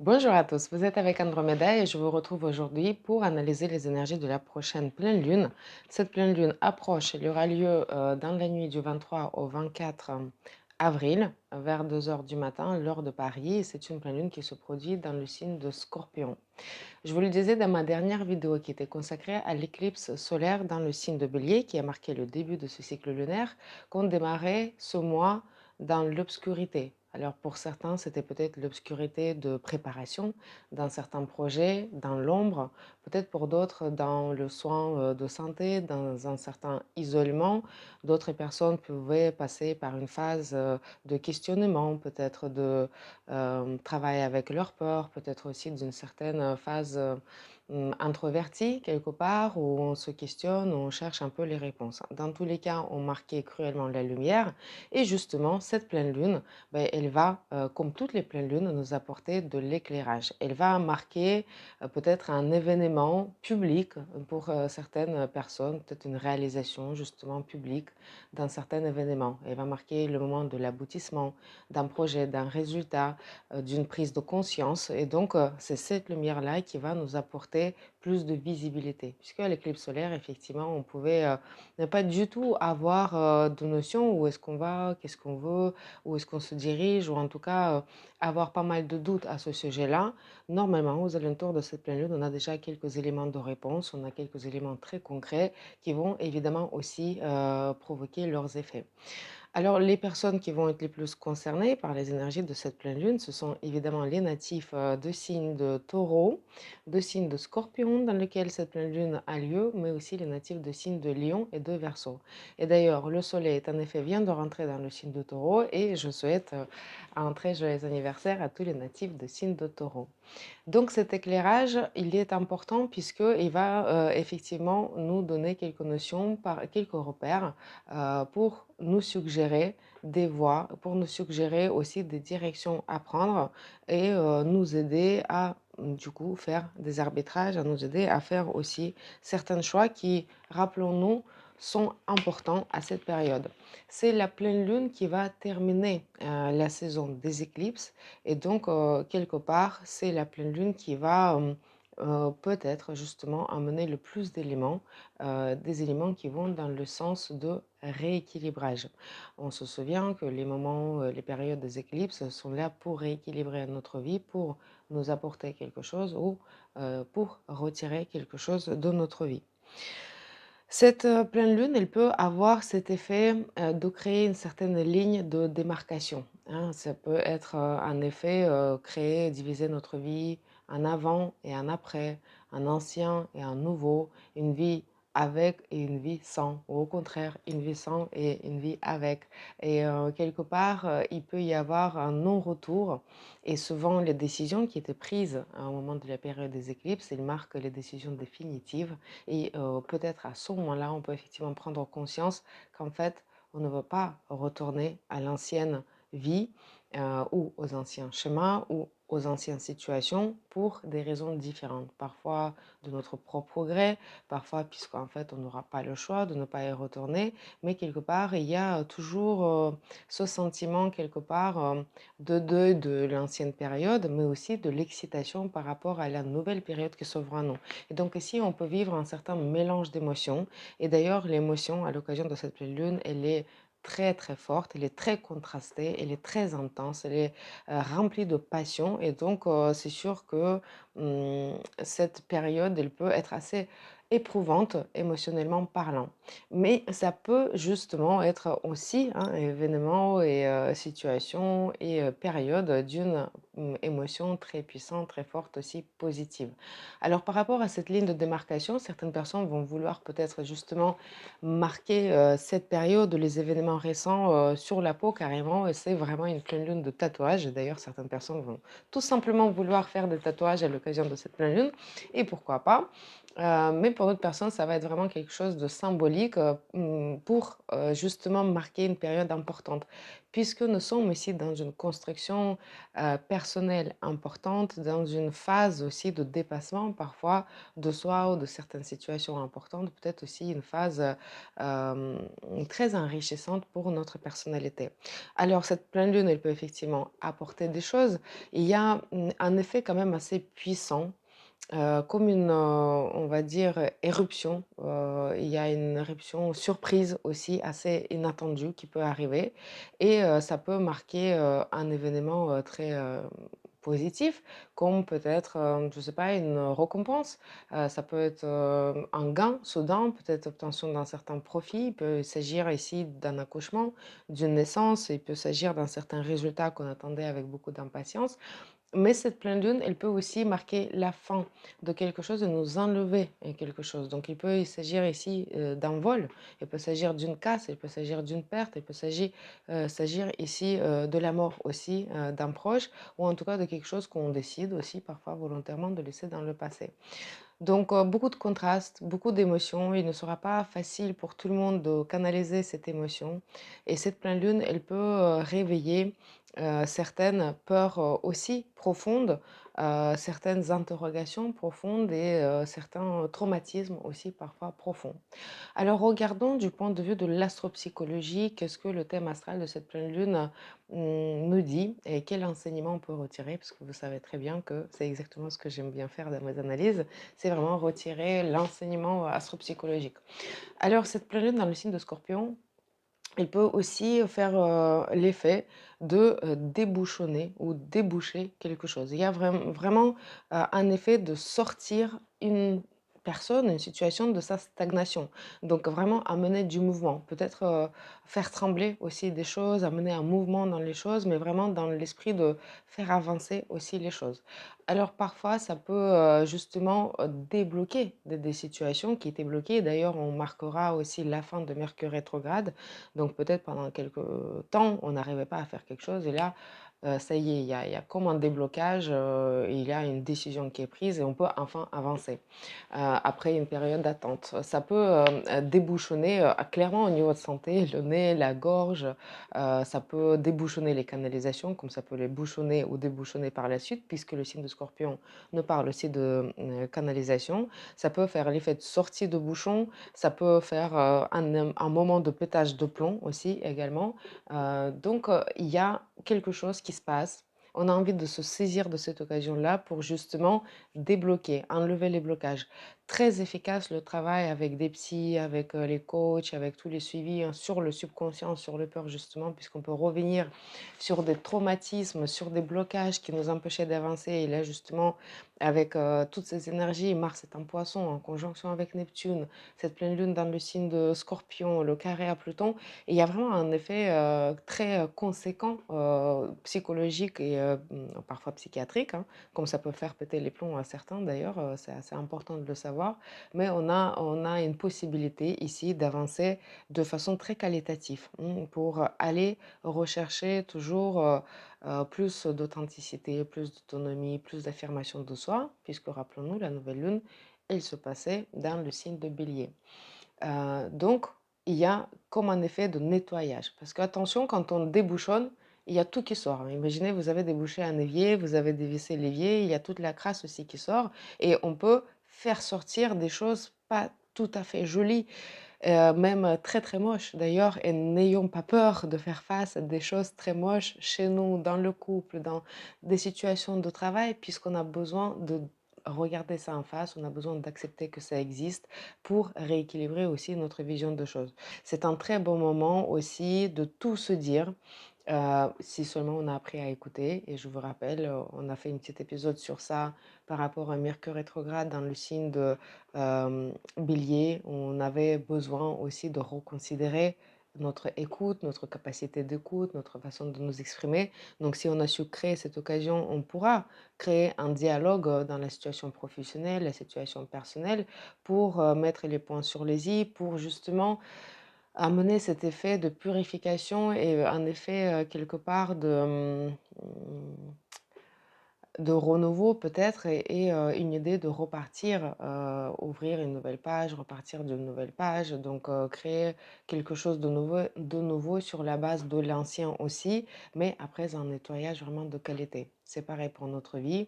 Bonjour à tous, vous êtes avec Andromeda et je vous retrouve aujourd'hui pour analyser les énergies de la prochaine pleine lune. Cette pleine lune approche, elle aura lieu dans la nuit du 23 au 24 avril, vers 2 heures du matin, l'heure de Paris. Et c'est une pleine lune qui se produit dans le signe de Scorpion. Je vous le disais dans ma dernière vidéo qui était consacrée à l'éclipse solaire dans le signe de Bélier, qui a marqué le début de ce cycle lunaire, qu'on démarrait ce mois dans l'obscurité. Alors pour certains, c'était peut-être l'obscurité de préparation dans certains projets, dans l'ombre, peut-être pour d'autres dans le soin de santé, dans un certain isolement. D'autres personnes pouvaient passer par une phase de questionnement, peut-être de travail avec leur peur, peut-être aussi d'une certaine phase introvertie quelque part, où on se questionne, où on cherche un peu les réponses. Dans tous les cas, on marquait cruellement la lumière. Et justement, cette pleine lune, ben, elle va, comme toutes les pleines lunes, nous apporter de l'éclairage. Elle va marquer peut-être un événement public pour certaines personnes, peut-être une réalisation justement publique d'un certain événement. Elle va marquer le moment de l'aboutissement d'un projet, d'un résultat, d'une prise de conscience. Et donc, c'est cette lumière-là qui va nous apporter plus de visibilité. Puisque à l'éclipse solaire, effectivement, on pouvait ne pas du tout avoir de notion où est-ce qu'on va, qu'est-ce qu'on veut, où est-ce qu'on se dirige, ou en tout cas avoir pas mal de doutes à ce sujet-là. Normalement, aux alentours de cette pleine lune, on a déjà quelques éléments de réponse, on a quelques éléments très concrets qui vont évidemment aussi provoquer leurs effets. Alors, les personnes qui vont être les plus concernées par les énergies de cette pleine lune, ce sont évidemment les natifs de signes de taureau, de signes de scorpion dans lequel cette pleine lune a lieu, mais aussi les natifs de signes de lion et de verseau. Et d'ailleurs, le soleil est en effet vient de rentrer dans le signe de taureau et je souhaite un très joyeux anniversaire à tous les natifs de signes de taureau. Donc cet éclairage, il est important puisqu'il va effectivement nous donner quelques notions, quelques repères pour nous suggérer des voies, pour nous suggérer aussi des directions à prendre et nous aider à du coup faire des arbitrages, à nous aider à faire aussi certains choix qui, rappelons-nous, sont importants à cette période. C'est la pleine lune qui va terminer la saison des éclipses et donc, quelque part, c'est la pleine lune qui va peut-être justement amener le plus d'éléments, des éléments qui vont dans le sens de rééquilibrage. On se souvient que les moments, les périodes des éclipses sont là pour rééquilibrer notre vie, pour nous apporter quelque chose ou pour retirer quelque chose de notre vie. Cette pleine lune, elle peut avoir cet effet de créer une certaine ligne de démarcation, hein. Ça peut être un effet créer, diviser notre vie en avant et en après, un ancien et un nouveau, une vie avec et une vie sans, ou au contraire, une vie sans et une vie avec. Et quelque part, il peut y avoir un non-retour. Et souvent, les décisions qui étaient prises à un moment de la période des éclipses, elles marquent les décisions définitives. Et peut-être à ce moment-là, on peut effectivement prendre conscience qu'en fait, on ne veut pas retourner à l'ancienne vie ou aux anciens schémas ou aux anciennes situations pour des raisons différentes. Parfois de notre propre gré, parfois puisqu'en fait on n'aura pas le choix de ne pas y retourner, mais quelque part il y a toujours ce sentiment quelque part de deuil de l'ancienne période, mais aussi de l'excitation par rapport à la nouvelle période qui s'ouvre à nous. Et donc ici, on peut vivre un certain mélange d'émotions. Et d'ailleurs, l'émotion, à l'occasion de cette pleine lune, elle est très très forte, elle est très contrastée, elle est très intense, elle est remplie de passion. Et donc, c'est sûr que cette période, elle peut être assez éprouvante émotionnellement parlant. Mais ça peut justement être aussi un événement et situation et période d'une émotion très puissante, très forte aussi positive. Alors par rapport à cette ligne de démarcation, certaines personnes vont vouloir peut-être justement marquer cette période, les événements récents sur la peau carrément, et c'est vraiment une pleine lune de tatouage. Et d'ailleurs, certaines personnes vont tout simplement vouloir faire des tatouages à l'occasion de cette pleine lune, et pourquoi pas. Mais pour d'autres personnes, ça va être vraiment quelque chose de symbolique, pour, justement marquer une période importante. Puisque nous sommes ici dans une construction, personnelle importante, dans une phase aussi de dépassement parfois de soi ou de certaines situations importantes, peut-être aussi une phase, très enrichissante pour notre personnalité. Alors cette pleine lune, elle peut effectivement apporter des choses. Il y a, un effet quand même assez puissant. Comme une, on va dire, éruption, il y a une éruption surprise aussi assez inattendue qui peut arriver et ça peut marquer, un événement, très, positif comme peut-être, je ne sais pas, une récompense. Ça peut être, un gain soudain, peut-être obtention d'un certain profit. Il peut s'agir ici d'un accouchement, d'une naissance, il peut s'agir d'un certain résultat qu'on attendait avec beaucoup d'impatience. Mais cette pleine lune, elle peut aussi marquer la fin de quelque chose et nous enlever quelque chose. Donc il peut s'agir ici d'un vol, il peut s'agir d'une casse, il peut s'agir d'une perte, il peut s'agir ici de la mort aussi d'un proche, ou en tout cas de quelque chose qu'on décide aussi parfois volontairement de laisser dans le passé. Donc, beaucoup de contrastes, beaucoup d'émotions. Il ne sera pas facile pour tout le monde de canaliser cette émotion et cette pleine lune, elle peut, réveiller, certaines peurs, aussi profondes, certaines interrogations profondes et certains traumatismes aussi parfois profonds. Alors regardons du point de vue de l'astropsychologie, qu'est-ce que le thème astral de cette pleine lune nous dit et quel enseignement on peut retirer, parce que vous savez très bien que c'est exactement ce que j'aime bien faire dans mes analyses, c'est vraiment retirer l'enseignement astropsychologique. Alors cette pleine lune dans le signe de Scorpion, il peut aussi faire, l'effet de débouchonner ou déboucher quelque chose. Il y a vraiment, un effet de sortir une personne, une situation de sa stagnation. Donc vraiment amener du mouvement, peut-être, faire trembler aussi des choses, amener un mouvement dans les choses, mais vraiment dans l'esprit de faire avancer aussi les choses. Alors parfois ça peut, justement, débloquer des situations qui étaient bloquées. D'ailleurs, on marquera aussi la fin de Mercure rétrograde, donc peut-être pendant quelque temps, on n'arrivait pas à faire quelque chose et là, ça y est, il y a comme un déblocage, il y a une décision qui est prise et on peut enfin avancer, après une période d'attente. Ça peut, débouchonner, clairement au niveau de santé, le nez, la gorge, ça peut débouchonner les canalisations comme ça peut les bouchonner ou débouchonner par la suite puisque le signe de Scorpion nous parle aussi de, canalisation. Ça peut faire l'effet de sortie de bouchon, ça peut faire, un moment de pétage de plomb aussi également. Donc, il y a quelque chose qui se passe. On a envie de se saisir de cette occasion-là pour justement débloquer, enlever les blocages. Très efficace le travail avec des psys, avec, les coachs, avec tous les suivis, hein, sur le subconscient, sur le peur justement, puisqu'on peut revenir sur des traumatismes, sur des blocages qui nous empêchaient d'avancer et là justement avec, toutes ces énergies, Mars est en Poisson en conjonction avec Neptune, cette pleine lune dans le signe de Scorpion, le carré à Pluton et il y a vraiment un effet, très, conséquent, psychologique et parfois psychiatrique, hein, comme ça peut faire péter les plombs à certains d'ailleurs, c'est assez important de le savoir. Mais on a une possibilité ici d'avancer de façon très qualitative, pour aller rechercher toujours, plus d'authenticité, plus d'autonomie, plus d'affirmation de soi, puisque rappelons-nous, la nouvelle lune, elle se passait dans le signe de Bélier. Donc, il y a comme un effet de nettoyage. Parce qu'attention, quand on débouchonne, il y a tout qui sort, hein. Imaginez, vous avez débouché un évier, vous avez dévissé l'évier, il y a toute la crasse aussi qui sort. Et on peut faire sortir des choses pas tout à fait jolies, même très très moches d'ailleurs. Et n'ayons pas peur de faire face à des choses très moches chez nous, dans le couple, dans des situations de travail, puisqu'on a besoin de regarder ça en face, on a besoin d'accepter que ça existe pour rééquilibrer aussi notre vision de choses. C'est un très bon moment aussi de tout se dire, si seulement on a appris à écouter. Et je vous rappelle, on a fait un petit épisode sur ça par rapport à Mercure rétrograde dans le signe de Bélier. On avait besoin aussi de reconsidérer notre écoute, notre capacité d'écoute, notre façon de nous exprimer. Donc si on a su créer cette occasion, on pourra créer un dialogue dans la situation professionnelle, la situation personnelle, pour mettre les points sur les i, pour justement amener cet effet de purification et un effet quelque part de, de renouveau peut-être et une idée de repartir, ouvrir une nouvelle page, repartir d'une nouvelle page, donc créer quelque chose de nouveau sur la base de l'ancien aussi, mais après un nettoyage vraiment de qualité. C'est pareil pour notre vie.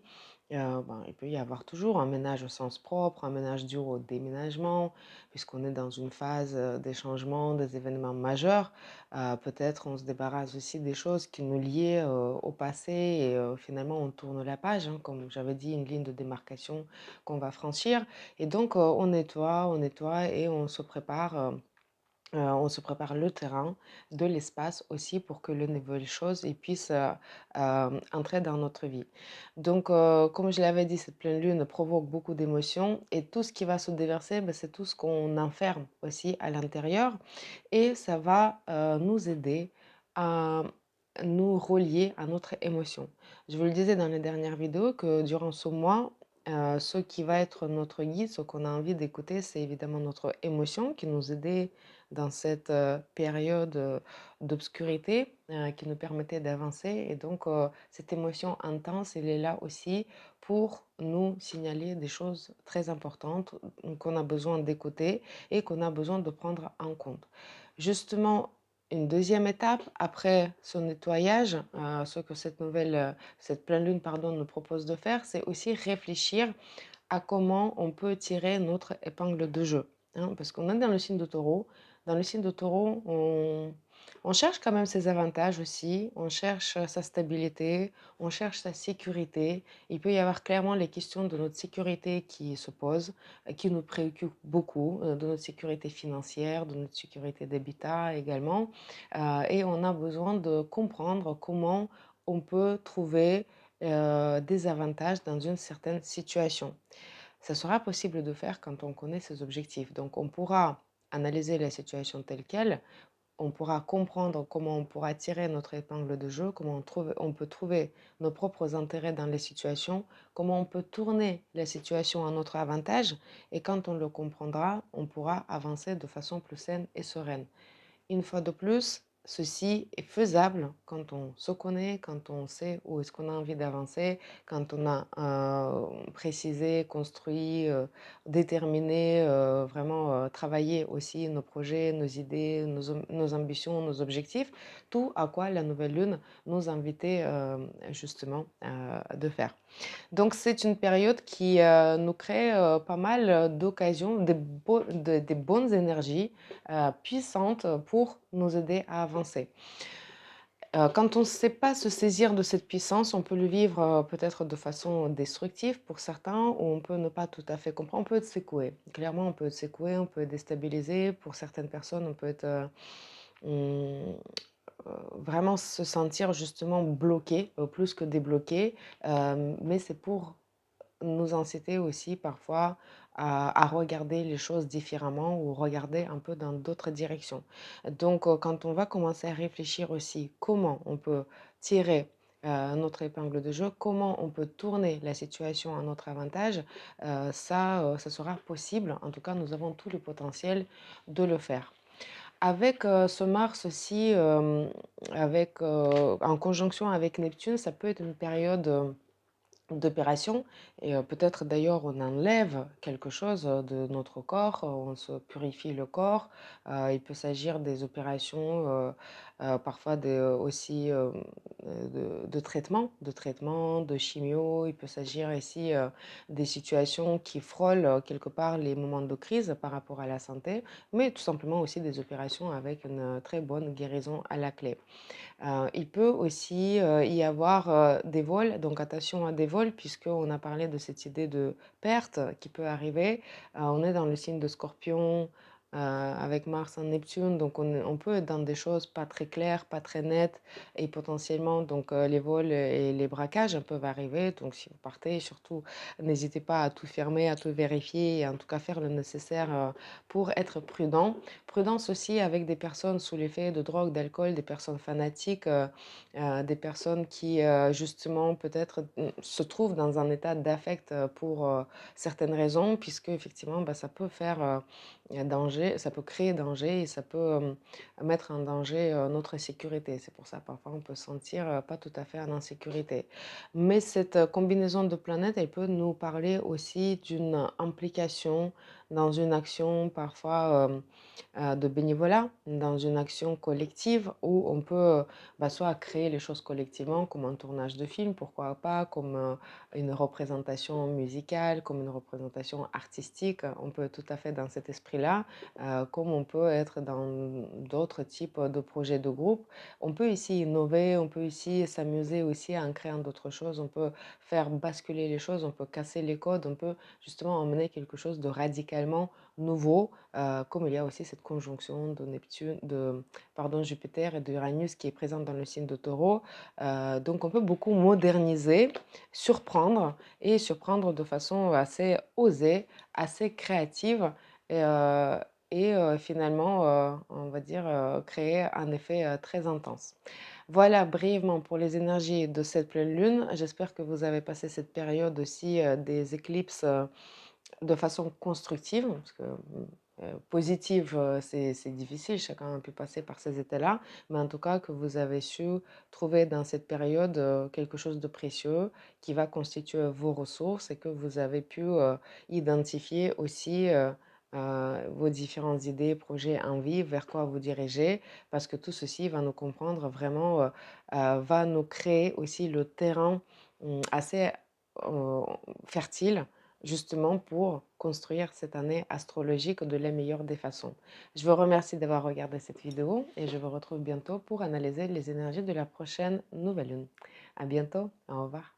Ben, il peut y avoir toujours un ménage au sens propre, un ménage dû au déménagement, puisqu'on est dans une phase, des changements, des événements majeurs. Peut-être on se débarrasse aussi des choses qui nous liaient, au passé et finalement on tourne la page, hein, comme j'avais dit, une ligne de démarcation qu'on va franchir et donc on nettoie et on se prépare le terrain, de l'espace aussi pour que les nouvelles choses puissent entrer dans notre vie. Donc, comme je l'avais dit, cette pleine lune provoque beaucoup d'émotions et tout ce qui va se déverser, ben, c'est tout ce qu'on enferme aussi à l'intérieur et ça va nous aider à nous relier à notre émotion. Je vous le disais dans les dernières vidéos que durant ce mois, ce qui va être notre guide, ce qu'on a envie d'écouter, c'est évidemment notre émotion qui nous aidait dans cette période d'obscurité qui nous permettait d'avancer. Et donc, cette émotion intense, elle est là aussi pour nous signaler des choses très importantes qu'on a besoin d'écouter et qu'on a besoin de prendre en compte. Justement, une deuxième étape après ce nettoyage, ce que cette pleine lune, pardon, nous propose de faire, c'est aussi réfléchir à comment on peut tirer notre épingle de jeu, hein, parce qu'on est dans le signe de taureau. Dans le signe de taureau, on cherche quand même ses avantages aussi, on cherche sa stabilité, on cherche sa sécurité. Il peut y avoir clairement les questions de notre sécurité qui se posent, qui nous préoccupent beaucoup, de notre sécurité financière, de notre sécurité d'habitat également. Et on a besoin de comprendre comment on peut trouver des avantages dans une certaine situation. Ça sera possible de faire quand on connaît ses objectifs. Donc, on pourra analyser la situation telle qu'elle, on pourra comprendre comment on pourra tirer notre épingle de jeu, comment on peut trouver nos propres intérêts dans les situations, comment on peut tourner la situation à notre avantage. Et quand on le comprendra, on pourra avancer de façon plus saine et sereine. Une fois de plus, ceci est faisable quand on se connaît, quand on sait où est-ce qu'on a envie d'avancer, quand on a précisé, construit, déterminé, vraiment travaillé aussi nos projets, nos idées, nos ambitions, nos objectifs, tout à quoi la nouvelle lune nous invitait justement de faire. Donc c'est une période qui nous crée pas mal d'occasions, des bonnes énergies puissantes pour nous aider à avancer. Quand on ne sait pas se saisir de cette puissance, on peut le vivre peut-être de façon destructive pour certains, ou on peut ne pas tout à fait comprendre. On peut être secoué. Clairement, on peut être secoué, on peut être déstabilisé. Pour certaines personnes, on peut être hum, vraiment se sentir justement bloqué, plus que débloqué. Mais c'est pour nous inciter aussi parfois à regarder les choses différemment ou regarder un peu dans d'autres directions. Donc, quand on va commencer à réfléchir aussi comment on peut tirer notre épingle de jeu, comment on peut tourner la situation à notre avantage, ça sera possible. En tout cas, nous avons tout le potentiel de le faire. Avec ce Mars aussi, en conjonction avec Neptune, ça peut être une période d'opération et peut-être d'ailleurs on enlève quelque chose de notre corps, on se purifie le corps. Il peut s'agir des opérations, parfois aussi de traitement, de chimio. Il peut s'agir ici des situations qui frôlent quelque part les moments de crise par rapport à la santé, mais tout simplement aussi des opérations avec une très bonne guérison à la clé. Il peut aussi y avoir des vols, donc attention à des vols, puisqu'on a parlé de cette idée de perte qui peut arriver. On est dans le signe de Scorpion avec Mars en Neptune, donc on peut être dans des choses pas très claires, pas très nettes, et potentiellement donc les vols et les braquages peuvent arriver. Donc si vous partez, surtout n'hésitez pas à tout fermer, à tout vérifier, et en tout cas faire le nécessaire pour être prudent. Prudence aussi avec des personnes sous l'effet de drogue, d'alcool, des personnes fanatiques, des personnes qui justement peut-être se trouvent dans un état d'affect pour certaines raisons, puisque effectivement bah, ça peut faire danger danger, ça peut créer danger et ça peut mettre en danger notre sécurité. C'est pour ça parfois on peut se sentir pas tout à fait en insécurité. Mais cette combinaison de planètes, elle peut nous parler aussi d'une implication dans une action parfois de bénévolat, dans une action collective où on peut soit créer les choses collectivement, comme un tournage de film, pourquoi pas, comme une représentation musicale, comme une représentation artistique. On peut tout à fait dans cet esprit-là, comme on peut être dans d'autres types de projets de groupe. On peut ici innover, on peut ici s'amuser aussi en créant d'autres choses, on peut faire basculer les choses, on peut casser les codes, on peut justement emmener quelque chose de radicalement nouveau, comme il y a aussi cette conjonction de Neptune, pardon, Jupiter et d'Uranus qui est présente dans le signe de Taureau. Donc on peut beaucoup moderniser, surprendre et surprendre de façon assez osée, assez créative et finalement, on va dire, créer un effet très intense. Voilà brièvement pour les énergies de cette pleine lune. J'espère que vous avez passé cette période aussi des éclipses de façon constructive, parce que positive, c'est difficile, chacun a pu passer par ces états-là, mais en tout cas que vous avez su trouver dans cette période quelque chose de précieux qui va constituer vos ressources et que vous avez pu identifier aussi vos différentes idées, projets, envies, vers quoi vous dirigez, parce que tout ceci va nous comprendre vraiment, va nous créer aussi le terrain assez euh, fertile justement pour construire cette année astrologique de la meilleure des façons. Je vous remercie d'avoir regardé cette vidéo et je vous retrouve bientôt pour analyser les énergies de la prochaine nouvelle lune. À bientôt, au revoir.